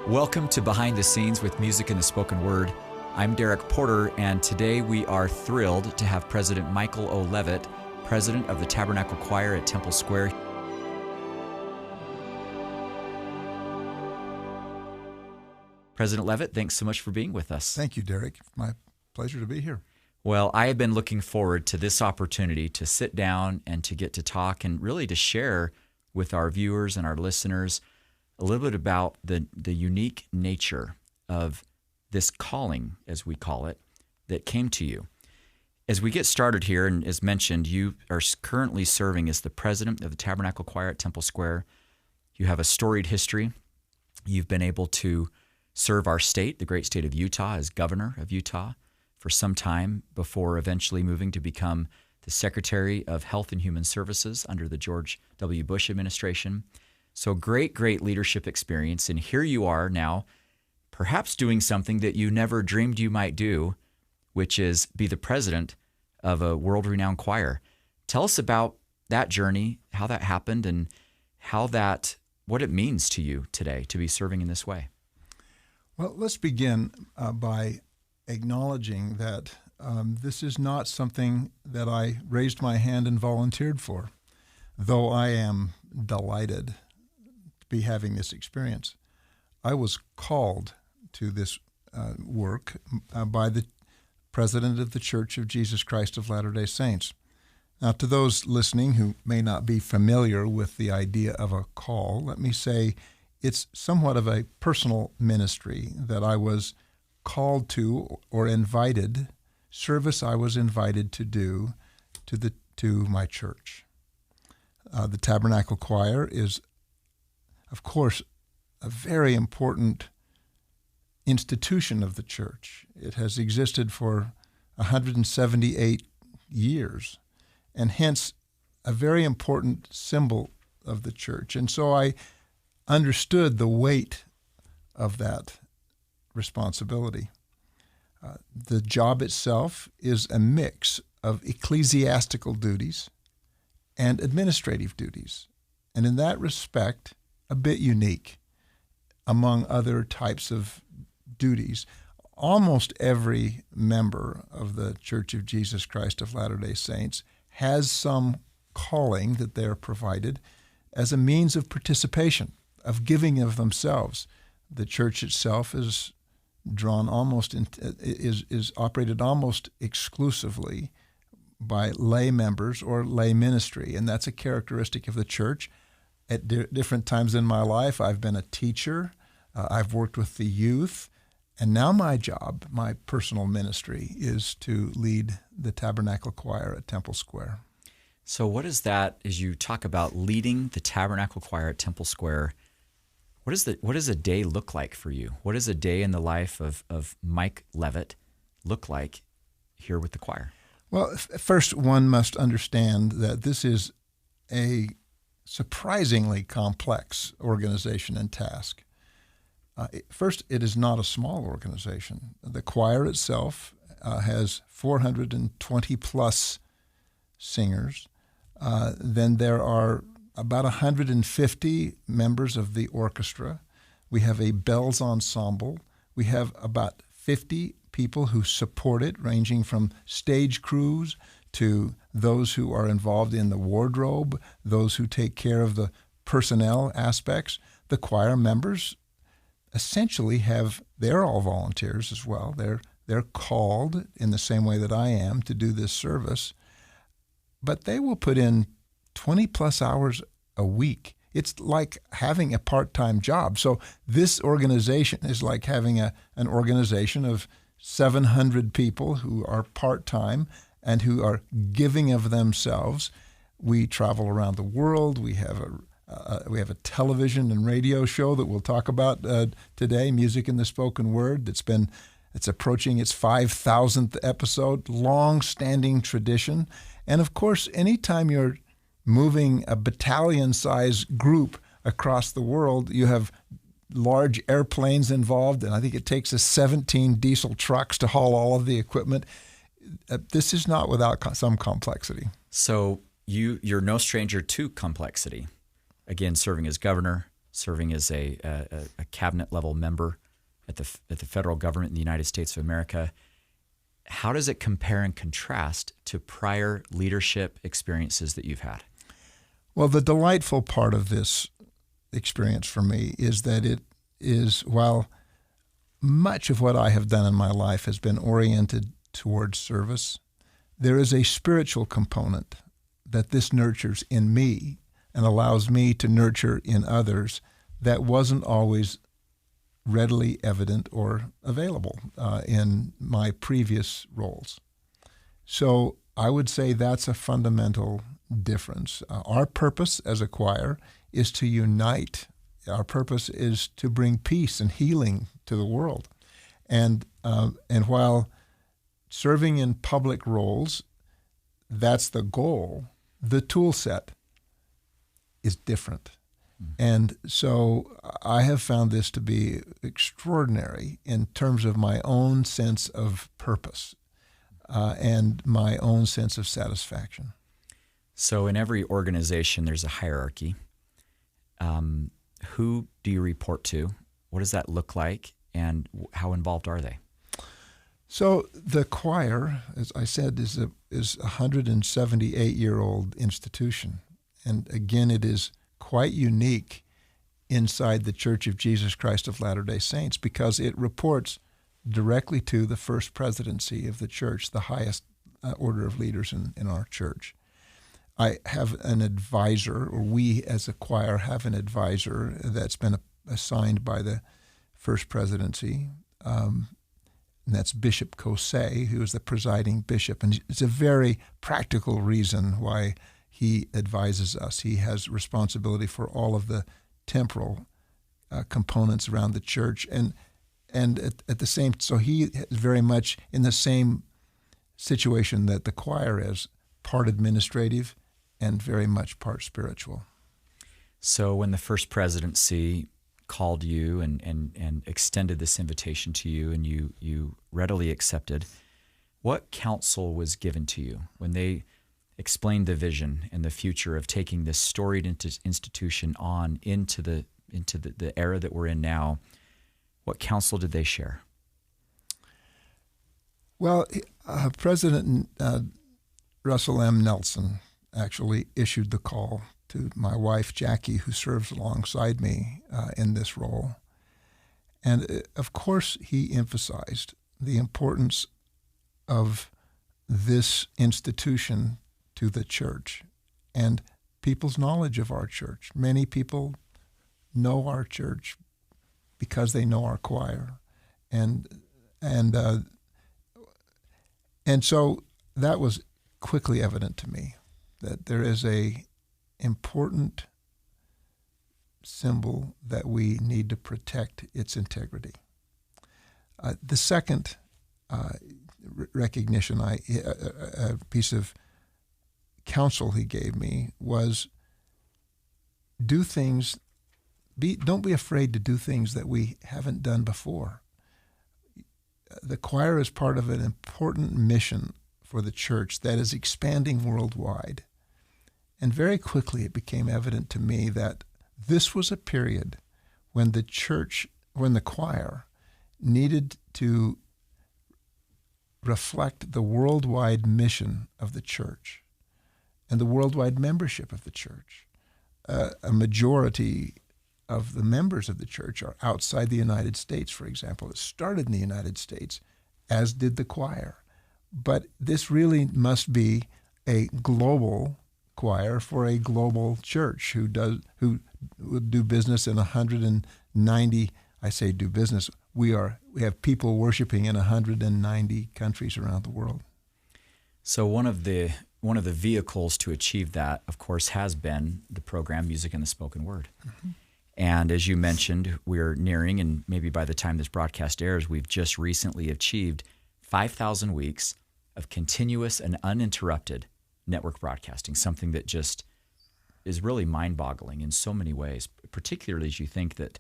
Welcome to Behind the Scenes with Music and the Spoken Word. I'm Derek Porter, and today we are thrilled to have President Michael O. Leavitt, President of the Tabernacle Choir at Temple Square. President Leavitt, thanks so much for being with us. Thank you, Derek. My pleasure to be here. Well, I have been looking forward to this opportunity to sit down and to get to talk and really to share with our viewers and our listeners a little bit about the unique nature of this calling, as we call it, that came to you. As we get started here, and as mentioned, you are currently serving as the president of the Tabernacle Choir at Temple Square. You have a storied history. You've been able to serve our state, the great state of Utah, as governor of Utah for some time before eventually moving to become the Secretary of Health and Human Services under the George W. Bush administration. So great leadership experience. And here you are now, perhaps doing something that you never dreamed you might do, which is be the president of a world-renowned choir. Tell us about that journey, how that happened, and what it means to you today to be serving in this way. Well, let's begin by acknowledging that this is not something that I raised my hand and volunteered for, though I am delighted to be having this experience. I was called to this work by the president of the Church of Jesus Christ of Latter-day Saints. Now, to those listening who may not be familiar with the idea of a call, let me say it's somewhat of a personal ministry that I was called to or invited, service I was invited to do to my church. The Tabernacle Choir is, of course, a very important institution of the church. It has existed for 178 years, and hence a very important symbol of the church. And so I understood the weight of that responsibility. The job itself is a mix of ecclesiastical duties and administrative duties, and in that respect, a bit unique among other types of duties. Almost every member of the Church of Jesus Christ of Latter-day Saints has some calling that they're provided as a means of participation, of giving of themselves. The church itself is is operated almost exclusively by lay members or lay ministry, and that's a characteristic of the church. At different times in my life, I've been a teacher, I've worked with the youth, and now my job, my personal ministry, is to lead the Tabernacle Choir at Temple Square. So what is that, as you talk about leading the Tabernacle Choir at Temple Square, what does a day look like for you? What does a day in the life of Mike Leavitt look like here with the choir? Well, first one must understand that this is a surprisingly complex organization and task. First, it is not a small organization. The choir itself has 420 plus singers. Then there are about 150 members of the orchestra. We have a bells ensemble. We have about 50 people who support it, ranging from stage crews to those who are involved in the wardrobe, those who take care of the personnel aspects. The choir members essentially they're all volunteers as well. They're called in the same way that I am to do this service, but they will put in 20 plus hours a week. It's like having a part-time job. So this organization is like having an organization of 700 people who are part-time and who are giving of themselves. We travel around the world. We have a television and radio show that we'll talk about today, Music and the Spoken Word. It's approaching its 5,000th episode, long-standing tradition. And of course, anytime you're moving a battalion-sized group across the world, you have large airplanes involved, and I think it takes us 17 diesel trucks to haul all of the equipment. This is not without some complexity. So you're no stranger to complexity. Again, serving as governor, serving as a cabinet level member at the federal government in the United States of America. How does it compare and contrast to prior leadership experiences that you've had? Well, the delightful part of this experience for me is that it is, while much of what I have done in my life has been oriented towards service, there is a spiritual component that this nurtures in me and allows me to nurture in others that wasn't always readily evident or available in my previous roles. So I would say that's a fundamental difference. Our purpose as a choir is to unite. Our purpose is to bring peace and healing to the world. And while serving in public roles, that's the goal, the tool set is different. And so I have found this to be extraordinary in terms of my own sense of purpose and my own sense of satisfaction. So in every organization, there's a hierarchy. Who do you report to? What does that look like? And how involved are they? So the choir, as I said, is a 178-year-old institution. And again, it is quite unique inside the Church of Jesus Christ of Latter-day Saints because it reports directly to the first presidency of the church, the highest order of leaders in our church. I have an advisor, or we as a choir have an advisor that's been assigned by the first presidency. And that's Bishop Kosei, who is the presiding bishop. And it's a very practical reason why he advises us. He has responsibility for all of the temporal components around the church. And at the same, so he is very much in the same situation that the choir is, part administrative and very much part spiritual. So when the first presidency called you and extended this invitation to you and you readily accepted, what counsel was given to you when they explained the vision and the future of taking this storied institution on into the era that we're in now? What counsel did they share? Well, President Russell M. Nelson actually issued the call to my wife, Jackie, who serves alongside me in this role. And of course, he emphasized the importance of this institution to the church and people's knowledge of our church. Many people know our church because they know our choir. And so that was quickly evident to me, that there is a important symbol that we need to protect its integrity. The second recognition, a piece of counsel he gave me was don't be afraid to do things that we haven't done before. The choir is part of an important mission for the church that is expanding worldwide. And very quickly it became evident to me that this was a period when the choir needed to reflect the worldwide mission of the church and the worldwide membership of the church. A majority of the members of the church are outside the United States, for example. It started in the United States, as did the choir. But this really must be a global choir for a global church who would do business in 190. I say do business. We have people worshiping in 190 countries around the world. So one of the vehicles to achieve that, of course, has been the program Music and the Spoken Word. Mm-hmm. And as you mentioned, we're nearing, and maybe by the time this broadcast airs, we've just recently achieved 5,000 weeks of continuous and uninterrupted network broadcasting, something that just is really mind-boggling in so many ways, particularly as you think that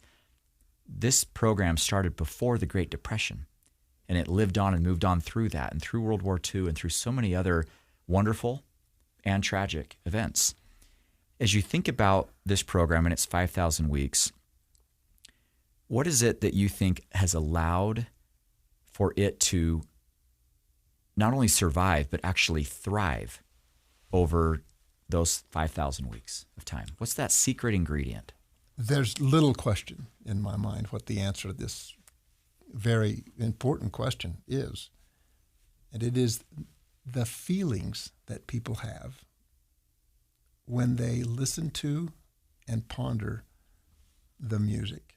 this program started before the Great Depression, and it lived on and moved on through that and through World War II and through so many other wonderful and tragic events. As you think about this program and its 5,000 weeks, What is it that you think has allowed for it to not only survive, but actually thrive over those 5,000 weeks of time? What's that secret ingredient? There's little question in my mind what the answer to this very important question is. And it is the feelings that people have when they listen to and ponder the music.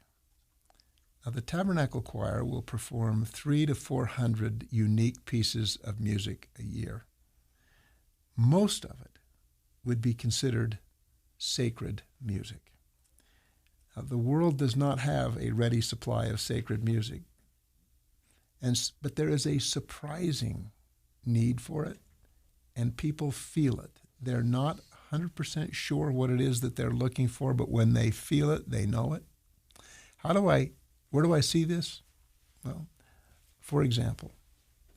Now, the Tabernacle Choir will perform 300 to 400 unique pieces of music a year. Most of it would be considered sacred music. Now, the world does not have a ready supply of sacred music, but there is a surprising need for it, and people feel it. They're not 100% sure what it is that they're looking for, but when they feel it, they know it. Where do I see this? Well, for example,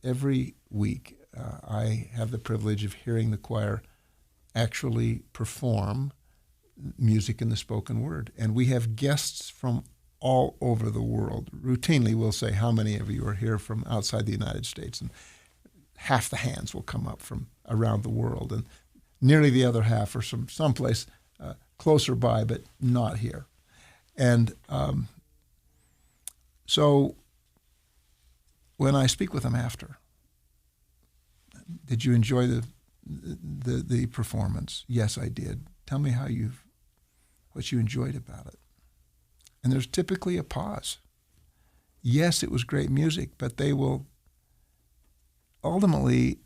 every week I have the privilege of hearing the choir actually perform music in the spoken word. And we have guests from all over the world. Routinely, we'll say, how many of you are here from outside the United States? And half the hands will come up from around the world. And nearly the other half are from someplace closer by, but not here. And so when I speak with them after, did you enjoy the performance? Yes, I did. Tell me what you enjoyed about it. And there's typically a pause. Yes, it was great music, but they will ultimately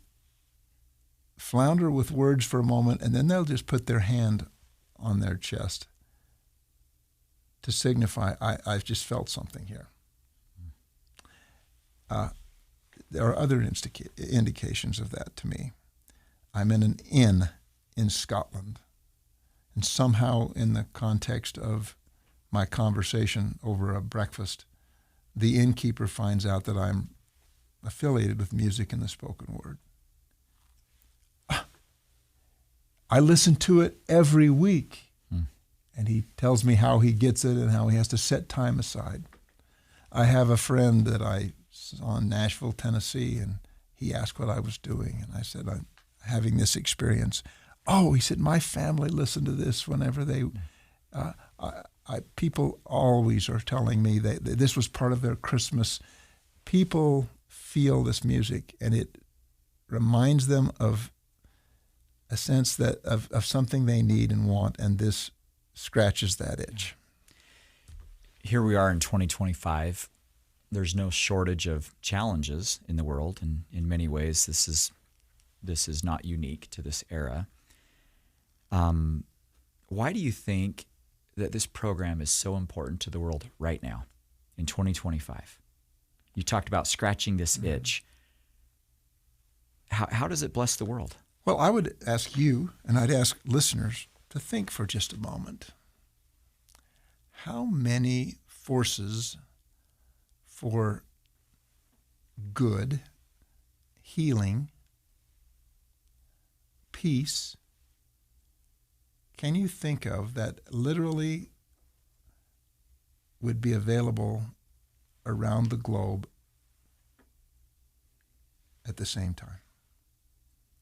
flounder with words for a moment, and then they'll just put their hand on their chest to signify, I've just felt something here. There are other indications of that to me. I'm in an inn in Scotland, and somehow in the context of my conversation over a breakfast, the innkeeper finds out that I'm affiliated with music in the spoken word. I listen to it every week, and he tells me how he gets it and how he has to set time aside. I have a friend that I saw in Nashville, Tennessee, and he asked what I was doing, and I said, I'm having this experience. Oh, he said, my family listened to this whenever they... people always are telling me that this was part of their Christmas. People feel this music, and it reminds them of a sense that of something they need and want, and this scratches that itch. Here we are in 2025. There's no shortage of challenges in the world, and in many ways, this is not unique to this era. Why do you think that this program is so important to the world right now in 2025? You talked about scratching this itch. How does it bless the world? Well, I would ask you, and I'd ask listeners, to think for just a moment. How many forces for good, healing, peace, can you think of that literally would be available around the globe at the same time?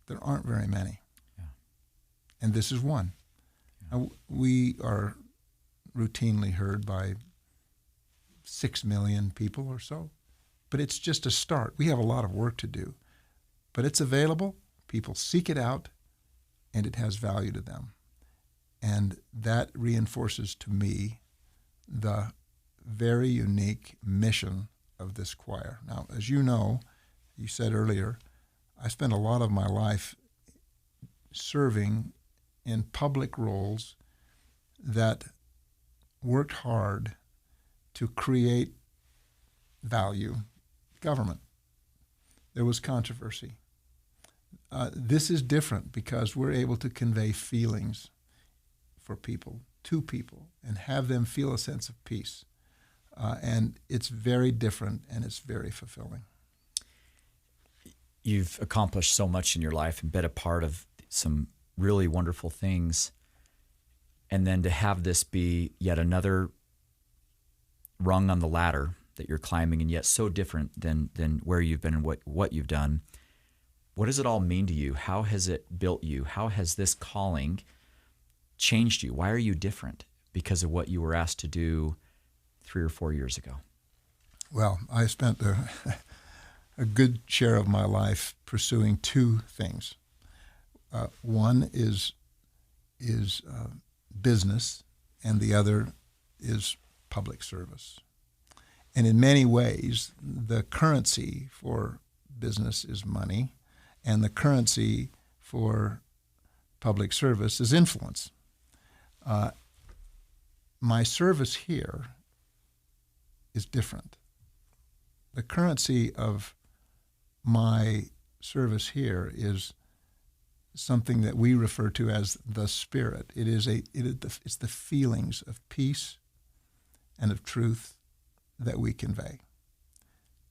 There aren't very many. Yeah. And this is one. Yeah. Now, we are routinely heard by 6 million people or so, but it's just a start. We have a lot of work to do, but it's available. People seek it out, and it has value to them. And that reinforces to me the very unique mission of this choir. Now, as you know, you said earlier, I spent a lot of my life serving in public roles that worked hard to create value. Government. There was controversy. This is different because we're able to convey feelings for people, to people, and have them feel a sense of peace. And it's very different, and it's very fulfilling. You've accomplished so much in your life and been a part of some really wonderful things. And then to have this be yet another rung on the ladder that you're climbing, and yet so different than where you've been and what you've done. What does it all mean to you? How has it built you? How has this calling changed you? Why are you different because of what you were asked to do 3 or 4 years ago? Well, I spent a good share of my life pursuing two things. One is business, and the other is public service. And in many ways, the currency for business is money, and the currency for public service is influence. My service here is different. The currency of my service here is something that we refer to as the Spirit. It's the feelings of peace and of truth that we convey.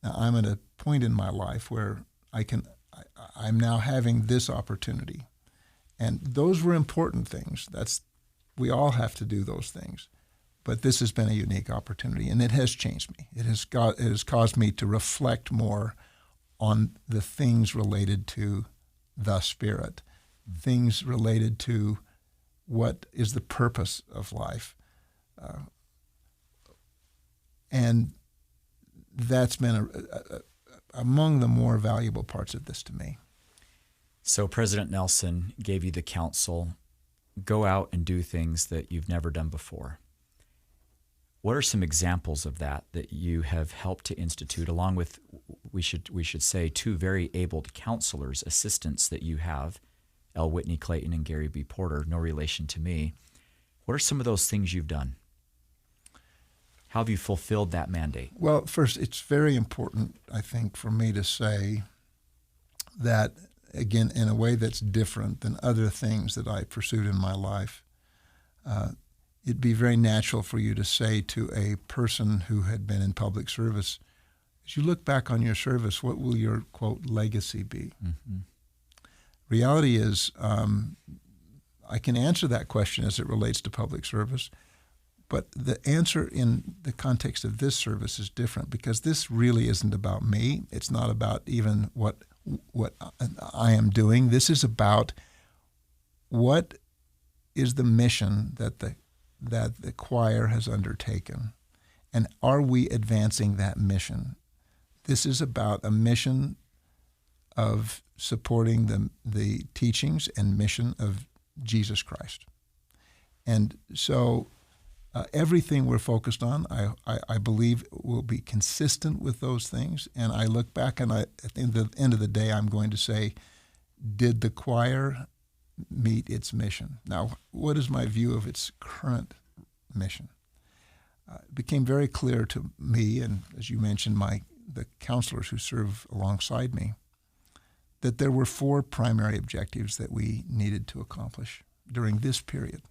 Now, I'm at a point in my life where I'm now having this opportunity, and those were important things. We all have to do those things, but this has been a unique opportunity, and it has changed me. It has caused me to reflect more on the things related to the Spirit, things related to what is the purpose of life. And that's been among the more valuable parts of this to me. So President Nelson gave you the counsel, go out and do things that you've never done before. What are some examples of that you have helped to institute, along with, we should say, two very abled counselors, assistants that you have, L. Whitney Clayton and Gary B. Porter, no relation to me. What are some of those things you've done? How have you fulfilled that mandate? Well, first, it's very important, I think, for me to say that, again, in a way that's different than other things that I pursued in my life, it'd be very natural for you to say to a person who had been in public service, as you look back on your service, what will your, quote, legacy be? Mm-hmm. Reality is, I can answer that question as it relates to public service, but the answer in the context of this service is different, because this really isn't about me. It's not about even what I am doing. This is about what is the mission that the choir has undertaken, and are we advancing that mission? This is about a mission of supporting the teachings and mission of Jesus Christ. And so everything we're focused on, I believe, will be consistent with those things. And I look back, and at the end of the day, I'm going to say, did the choir meet its mission? Now, what is my view of its current mission? It became very clear to me, and as you mentioned, the counselors who serve alongside me, that there were 4 primary objectives that we needed to accomplish during this period.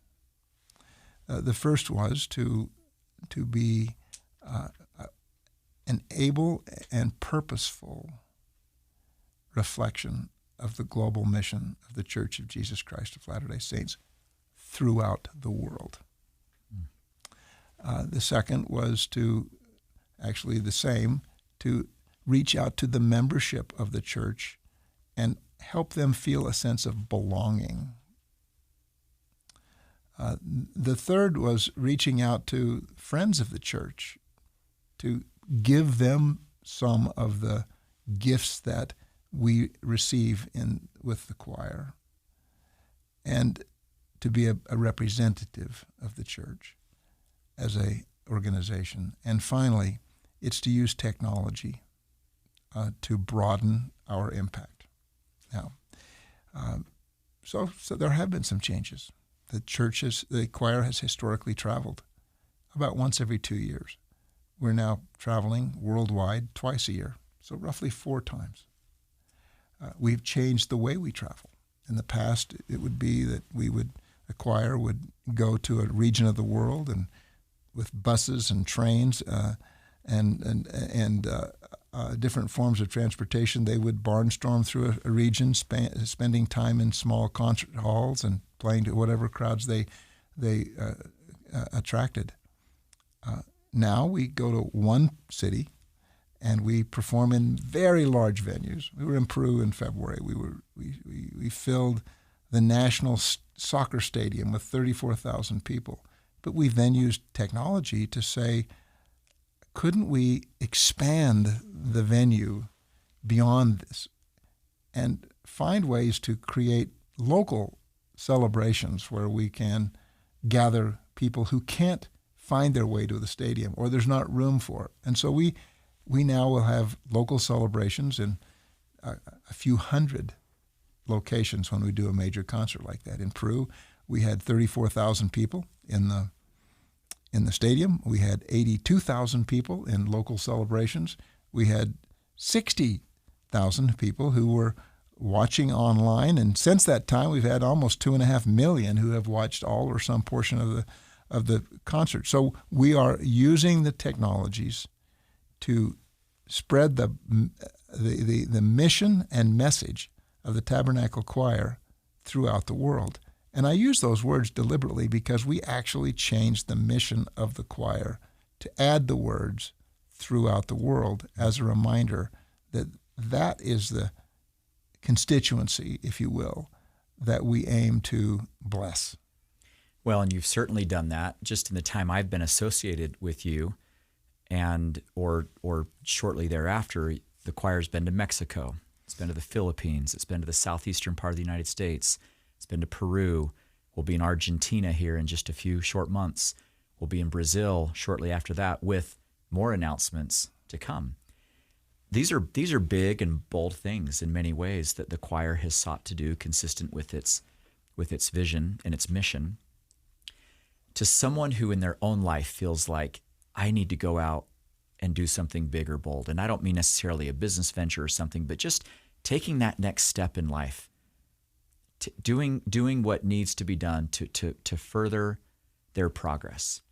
The first was to be an able and purposeful reflection of the global mission of the Church of Jesus Christ of Latter-day Saints throughout the world. The second was to reach out to the membership of the church and help them feel a sense of belonging. The third was reaching out to friends of the church to give them some of the gifts that we receive with the choir, and to be a representative of the church as a organization. And finally, it's to use technology to broaden our impact. Now, so there have been some changes. The choir has historically traveled about once every 2 years. We're now traveling worldwide twice a year, so roughly 4 times. We've changed the way we travel. In the past, it would be that the choir would go to a region of the world, and with buses and trains and different forms of transportation, they would barnstorm through a region, spending time in small concert halls and playing to whatever crowds they attracted. now we go to one city and we perform in very large venues. We were in Peru in February. We filled the national soccer stadium with 34,000 people. But we've then used technology to say, couldn't we expand the venue beyond this and find ways to create local celebrations where we can gather people who can't find their way to the stadium or there's not room for it. And so we now will have local celebrations in a few hundred locations when we do a major concert like that. In Peru, we had 34,000 people in the stadium. We had 82,000 people in local celebrations. We had 60,000 people who were watching online, and since that time, we've had almost 2.5 million who have watched all or some portion of the concert. So we are using the technologies to spread the mission and message of the Tabernacle Choir throughout the world. And I use those words deliberately because we actually changed the mission of the choir to add the words throughout the world as a reminder that that is the constituency, if you will, that we aim to bless. Well, and you've certainly done that just in the time I've been associated with you, and or shortly thereafter, the choir's been to Mexico, it's been to the Philippines, it's been to the southeastern part of the United States, it's been to Peru, we'll be in Argentina here in just a few short months, we'll be in Brazil shortly after that with more announcements to come. These are big and bold things in many ways that the choir has sought to do, consistent with its vision and its mission. To someone who in their own life feels like, I need to go out and do something big or bold, and I don't mean necessarily a business venture or something, but just taking that next step in life, doing what needs to be done to further their progress.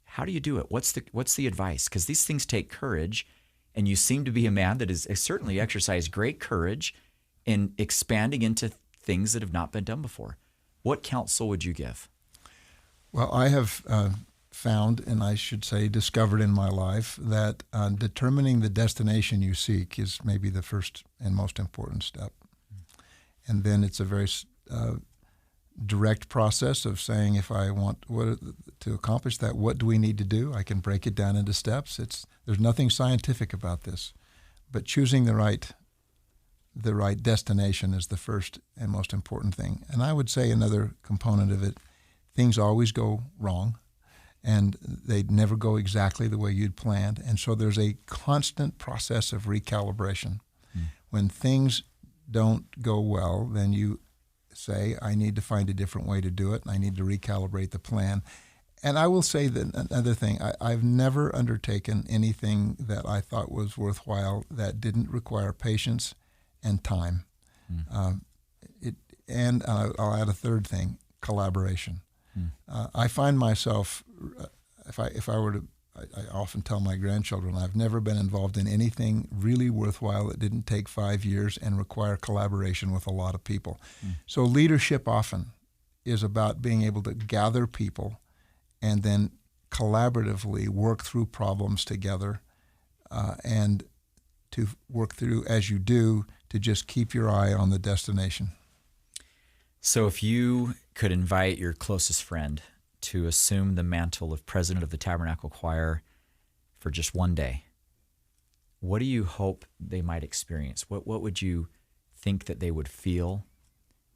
How do you do it? What's the advice? Because these things take courage. And you seem to be a man that has certainly exercised great courage in expanding into things that have not been done before. What counsel would you give? Well, I have found, and I should say discovered in my life, that determining the destination you seek is maybe the first and most important step. And then it's a very direct process of saying, if I want to accomplish that, what do we need to do? I can break it down into steps. There's nothing scientific about this, but choosing the right destination is the first and most important thing. And I would say another component of it, things always go wrong, and they never go exactly the way you'd planned. And so there's a constant process of recalibration. When things don't go well, then you say, I need to find a different way to do it, and I need to recalibrate the plan. And I will say that another thing, I've never undertaken anything that I thought was worthwhile that didn't require patience and time. And I'll add a third thing, collaboration. I find myself, if I were to, I often tell my grandchildren, I've never been involved in anything really worthwhile that didn't take 5 years and require collaboration with a lot of people. So leadership often is about being able to gather people and then collaboratively work through problems together, and to work through, as you do, to just keep your eye on the destination. So if you could invite your closest friend to assume the mantle of president of the Tabernacle Choir for just one day, what do you hope they might experience? What would you think that they would feel?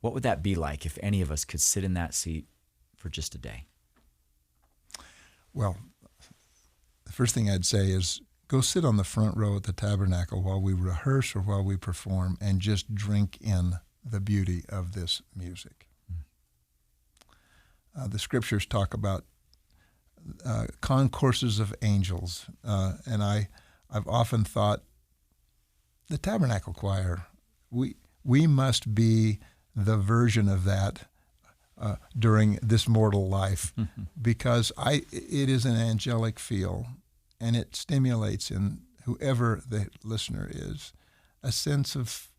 What would that be like if any of us could sit in that seat for just a day? Well, the first thing I'd say is go sit on the front row at the Tabernacle while we rehearse or while we perform and just drink in the beauty of this music. The scriptures talk about concourses of angels, and I've often thought the Tabernacle Choir, we must be the version of that during this mortal life, because it is an angelic feel, and it stimulates in whoever the listener is a sense of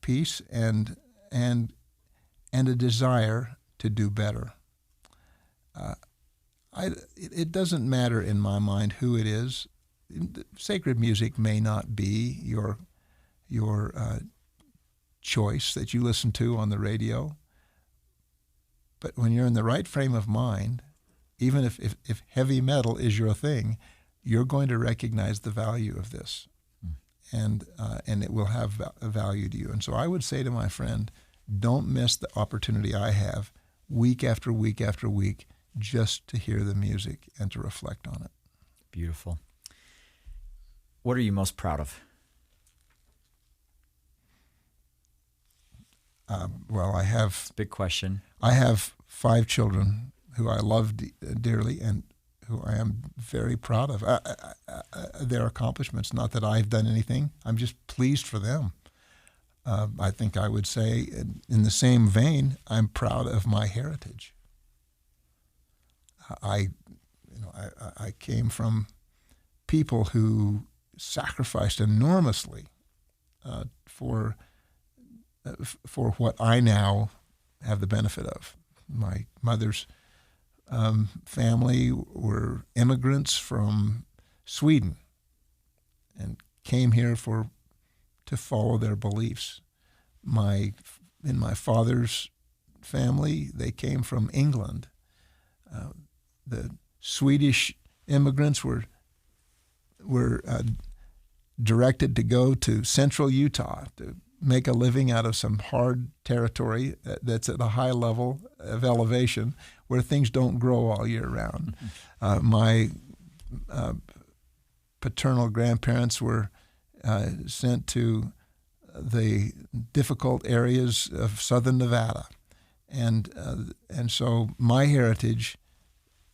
peace and a desire to do better. it doesn't matter in my mind who it is. Sacred music may not be your choice that you listen to on the radio, but when you're in the right frame of mind, even if heavy metal is your thing, you're going to recognize the value of this, and it will have a value to you. And so I would say to my friend, don't miss the opportunity I have week after week after week just to hear the music and to reflect on it. Beautiful. What are you most proud of? Well, I have... It's a big question. I have 5 children who I love dearly and who I am very proud of their accomplishments. Not that I've done anything. I'm just pleased for them. I think I would say, in the same vein, I'm proud of my heritage. I came from people who sacrificed enormously for what I now have the benefit of. My mother's family were immigrants from Sweden and came here to follow their beliefs. In my father's family, they came from England. The Swedish immigrants were directed to go to central Utah to make a living out of some hard territory that's at a high level of elevation where things don't grow all year round. My paternal grandparents were sent to the difficult areas of southern Nevada. And so my heritage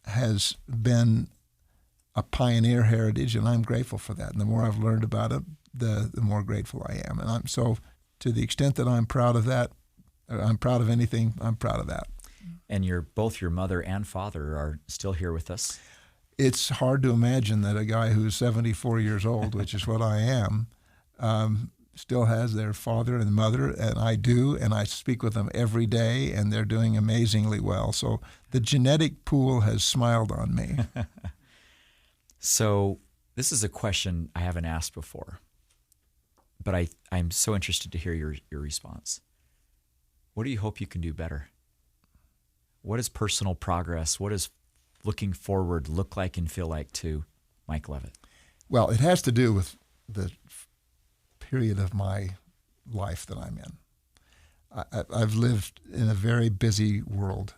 has been a pioneer heritage, and I'm grateful for that. And the more I've learned about it, the more grateful I am. And so to the extent that I'm proud of that, I'm proud of anything, I'm proud of that. And both your mother and father are still here with us. It's hard to imagine that a guy who's 74 years old, which is what I am, still has their father and mother, and I do, and I speak with them every day, and they're doing amazingly well. So the genetic pool has smiled on me. So this is a question I haven't asked before, but I'm so interested to hear your response. What do you hope you can do better? What is personal progress? What does looking forward look like and feel like to Mike Leavitt? Well, it has to do with the period of my life that I'm in. I've lived in a very busy world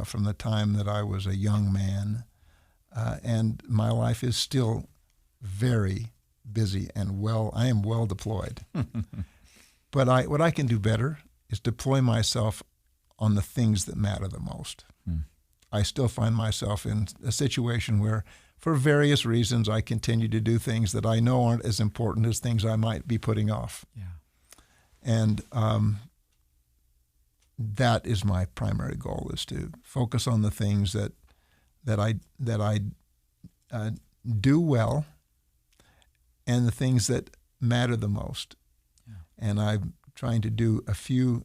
from the time that I was a young man, and my life is still very busy and I am well deployed. But what I can do better is deploy myself on the things that matter the most. I still find myself in a situation where, for various reasons, I continue to do things that I know aren't as important as things I might be putting off. Yeah. And that is my primary goal, is to focus on the things that I do well and the things that matter the most. Yeah. And I'm trying to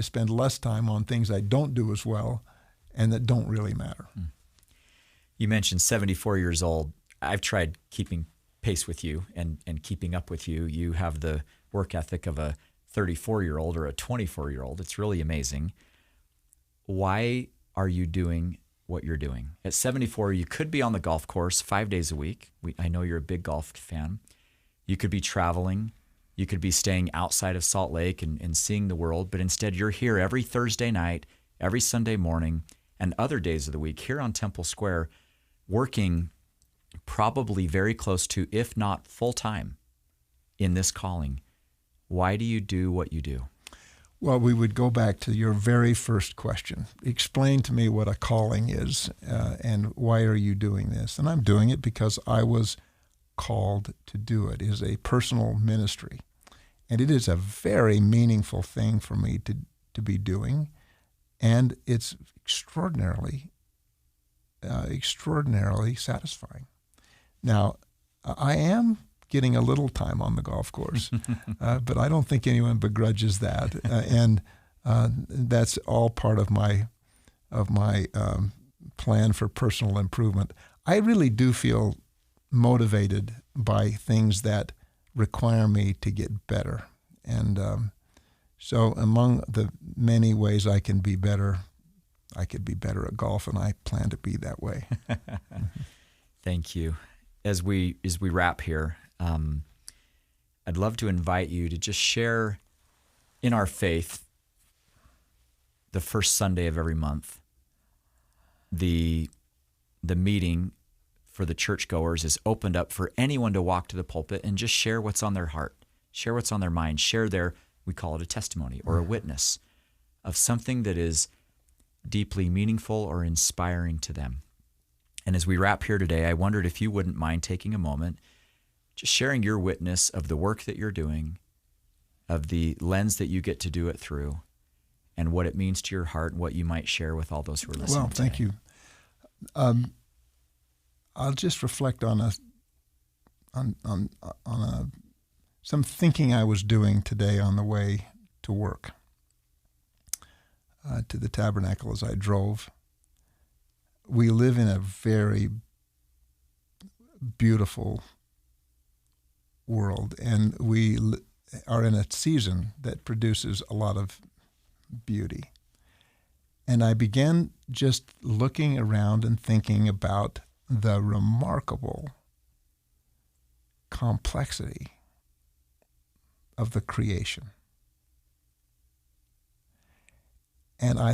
spend less time on things I don't do as well and that don't really matter. You mentioned 74 years old. I've tried keeping pace with you and keeping up with you. You have the work ethic of a 34-year-old or a 24-year-old. It's really amazing. Why are you doing what you're doing? At 74, you could be on the golf course 5 days a week. I know you're a big golf fan. You could be traveling. You could be staying outside of Salt Lake and seeing the world, but instead you're here every Thursday night, every Sunday morning, and other days of the week here on Temple Square, working probably very close to, if not full-time, in this calling. Why do you do what you do? Well, we would go back to your very first question. Explain to me what a calling is, and why are you doing this? And I'm doing it because I was called to do it. It is a personal ministry. And it is a very meaningful thing for me to be doing. And it's extraordinarily satisfying. Now, I am getting a little time on the golf course, but I don't think anyone begrudges that. And that's all part of my plan for personal improvement. I really do feel motivated by things that require me to get better. And so among the many ways I can be better, I could be better at golf, and I plan to be that way. Thank you. As we wrap here, I'd love to invite you to just share in our faith the first Sunday of every month. The meeting for the churchgoers is opened up for anyone to walk to the pulpit and just share what's on their heart, share what's on their mind, share their, we call it a testimony or a witness of something that is deeply meaningful or inspiring to them. And as we wrap here today, I wondered if you wouldn't mind taking a moment, just sharing your witness of the work that you're doing, of the lens that you get to do it through, and what it means to your heart and what you might share with all those who are listening. Well, thank you. I'll just reflect on some thinking I was doing today on the way to work, to the Tabernacle as I drove. We live in a very beautiful world, and we are in a season that produces a lot of beauty. And I began just looking around and thinking about the remarkable complexity of the creation. And the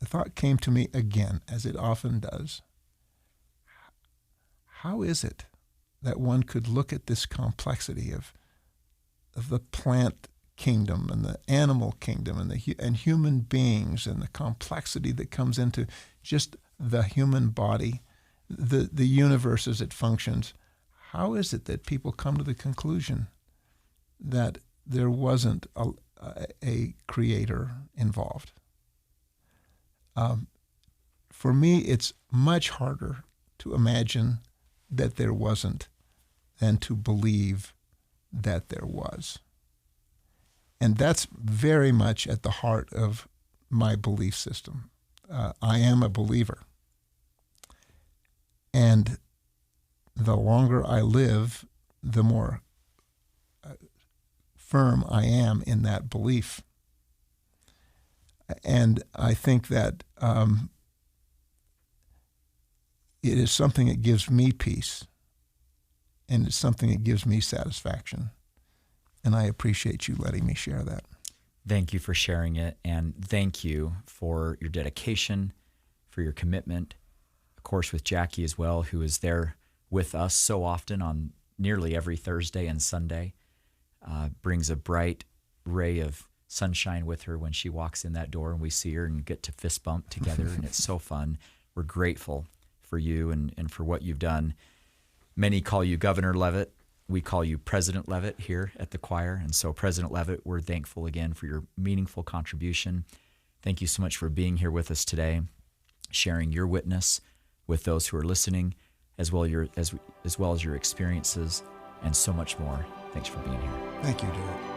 thought came to me again, as it often does. How is it that one could look at this complexity of the plant kingdom and the animal kingdom and human beings and the complexity that comes into just the human body, the universe as it functions? How is it that people come to the conclusion that there wasn't a creator involved? For me, it's much harder to imagine that there wasn't than to believe that there was. And that's very much at the heart of my belief system. I am a believer. And the longer I live, the more firm I am in that belief. And I think that it is something that gives me peace, and it's something that gives me satisfaction. And I appreciate you letting me share that. Thank you for sharing it, and thank you for your dedication, for your commitment, of course, with Jackie as well, who is there with us so often on nearly every Thursday and Sunday, brings a bright ray of sunshine with her when she walks in that door and we see her and get to fist bump together, and it's so fun. We're grateful for you and for what you've done. Many call you Governor Leavitt. We call you President Leavitt here at the choir. And so, President Leavitt, we're thankful again for your meaningful contribution. Thank you so much for being here with us today, sharing your witness with those who are listening, as well as your experiences, and so much more. Thanks for being here. Thank you, Derek.